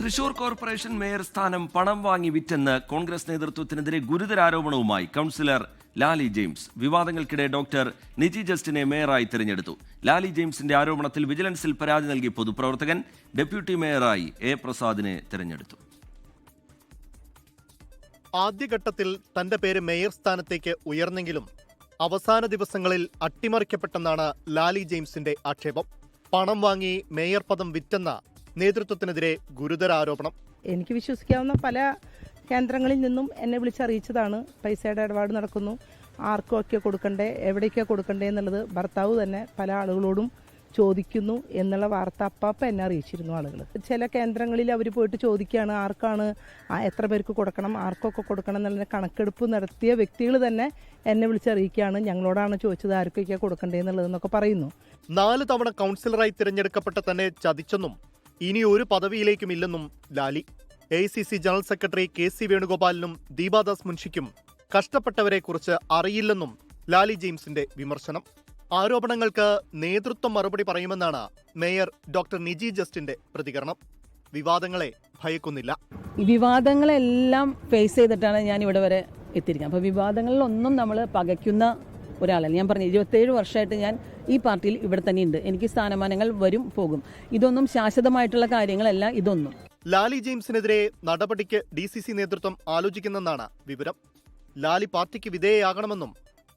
Thrissur corporation mayor സ്ഥാനം പണം വാങ്ങി വിറ്റെന്ന് കോൺഗ്രസ് നേതൃത്വത്തിനെതിരെ ഗുരുതരാരോപണവുമായി കൗൺസിലർ ലാലി ജെയിംസ്. വിവാദങ്ങൾക്കിടെ ഡോക്ടർ നിജി ജസ്റ്റിനെ മേയറായി തിരഞ്ഞെടുത്തു. ലാലി ജെയിംസിന്റെ ആരോപണത്തിൽ വിജിലൻസിൽ പരാതി നൽകിയ പൊതുപ്രവർത്തകൻ ഡെപ്യൂട്ടി മേയറായി എ പ്രസാദിനെ തിരഞ്ഞെടുത്തു. ആദ്യഘട്ടത്തിൽ തന്റെ പേര് മേയർ സ്ഥാനത്തേക്ക് ഉയർന്നെങ്കിലും അവസാന ദിവസങ്ങളിൽ അട്ടിമറിക്കപ്പെട്ടെന്നാണ് ലാലി ജെയിംസിന്റെ ആക്ഷേപം. പണം വാങ്ങി മേയർ പദം വിറ്റെന്ന നേതൃത്വത്തിനെതിരെ ഗുരുതര ആരോപണം. എനിക്ക് വിശ്വസിക്കാവുന്ന പല കേന്ദ്രങ്ങളിൽ നിന്നും എന്നെ വിളിച്ചറിയിച്ചതാണ്. പൈസയുടെ ഇടപാട് നടക്കുന്നു, ആർക്കൊക്കെ കൊടുക്കണ്ടേ, എവിടേക്കാണ് കൊടുക്കണ്ടേ എന്നുള്ളത് ഭർത്താവ് തന്നെ പല ആളുകളോടും ചോദിക്കുന്നു എന്നുള്ള വാർത്ത അപ്പം എന്നെ അറിയിച്ചിരുന്നു ആളുകൾ. ചില കേന്ദ്രങ്ങളിൽ അവർ പോയിട്ട് ചോദിക്കുകയാണ് ആർക്കാണ്, എത്ര പേർക്ക് കൊടുക്കണം, ആർക്കൊക്കെ കൊടുക്കണം എന്നുള്ള കണക്കെടുപ്പ് നടത്തിയ വ്യക്തികൾ തന്നെ എന്നെ വിളിച്ചറിയിക്കുകയാണ്, ഞങ്ങളോടാണ് ചോദിച്ചത് ആർക്കൊക്കെ കൊടുക്കണ്ടേ എന്നുള്ളതെന്നൊക്കെ പറയുന്നു. 4 തവണ കൗൺസിലറായി തിരഞ്ഞെടുക്കപ്പെട്ട തന്നെ ചതിച്ചെന്നും ഇനി ഒരു പദവിയിലേക്കുമില്ലെന്നും Lali. AICC general secretary KC വേണുഗോപാലിനും Deepa Das മുൻഷിക്കും കഷ്ടപ്പെട്ടവരെക്കുറിച്ച് അറിയില്ലെന്നും ലാലി ജെയിംസിന്റെ വിമർശനം. ആരോപണങ്ങൾക്ക് നേതൃത്വം മറുപടി പറയുമെന്നാണ് മേയർ ഡോക്ടർ നിജി ജസ്റ്റിന്റെ പ്രതികരണം. വിവാദങ്ങളെ ഭയക്കുന്നില്ല. ഈ വിവാദങ്ങളെല്ലാം ഫേസ് ചെയ്തിട്ടാണ് ഞാൻ ഇവിടെ വരെ എത്തിയിരിക്കുന്നത്. അപ്പോൾ വിവാദങ്ങളിലൊന്നും നമ്മൾ പകയ്ക്കുന്ന ഒരാളല്ല. ഞാൻ പറഞ്ഞു 27 വർഷമായിട്ട് ഞാൻ ഈ പാർട്ടിയിൽ ഇവിടെ തന്നെ ഉണ്ട്. എനിക്ക് സ്ഥാനമാനങ്ങൾ വരും പോകും. ഇതൊന്നും ശാശ്വതമായിട്ടുള്ള കാര്യങ്ങളല്ല. ഇതൊന്നും ലാലി ജെയിംസിനെതിരെ നടപടിക്ക് DCC നേതൃത്വം ആലോചിക്കുന്നെന്നാണ് വിവരം. ലാലി പാർട്ടിക്ക് വിധേയയാകണമെന്നും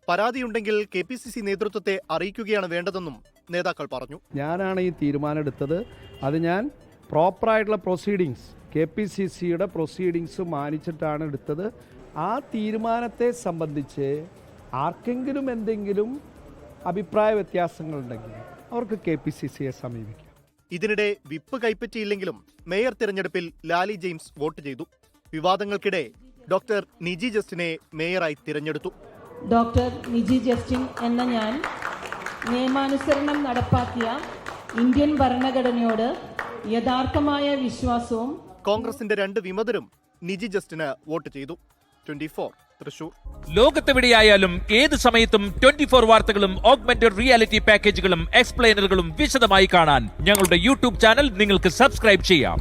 പരാതിയുണ്ടെങ്കിൽ KPCC നേതൃത്വത്തെ അറിയിക്കുകയാണ് വേണ്ടതെന്നും നേതാക്കൾ പറഞ്ഞു. ഞാനാണ് ഈ തീരുമാനം എടുത്തത്. അത് ഞാൻ പ്രോപ്പറായിട്ടുള്ള പ്രൊസീഡിങ്സ്, KPCCയുടെ പ്രൊസീഡിങ്സ് മാനിച്ചിട്ടാണ് എടുത്തത്. ആ തീരുമാനത്തെ സംബന്ധിച്ച് ആർക്കെങ്കിലും എന്തെങ്കിലും അഭിപ്രായ വ്യത്യാസങ്ങളുണ്ടെങ്കിൽ അവർക്ക് KPCCയെ സമീപിക്കാം. ഇതിനിടെ വിപ്പ് കൈപ്പറ്റിയില്ലെങ്കിലും മേയർ തിരഞ്ഞെടുപ്പിൽ ലാലി ജെയിംസ് വോട്ട് ചെയ്തു. വിവാദങ്ങൾക്കിടെ ഡോക്ടർ നിജി ജസ്റ്റിനെ മേയറായി തിരഞ്ഞെടുത്തു. ഡോക്ടർ നിജി ജസ്റ്റിൻ എന്ന ഞാൻ നിയമാനുസരണം നടപ്പാക്കിയ ഇന്ത്യൻ ഭരണഘടനയോട് യഥാർത്ഥമായ വിശ്വാസവും. കോൺഗ്രസിന്റെ 2 വിമതരും നിജി ജസ്റ്റിന് വോട്ട് ചെയ്തു. 24 തൃശൂർ. ലോകത്തെവിടെയായാലും ഏത് സമയത്തും 24 വാർത്തകളും ഓഗ്മെന്റഡ് റിയാലിറ്റി പാക്കേജുകളും എക്സ്പ്ലെയിനറുകളും വിശദമായി കാണാൻ ഞങ്ങളുടെ YouTube ചാനൽ നിങ്ങൾക്ക് സബ്സ്ക്രൈബ് ചെയ്യാം.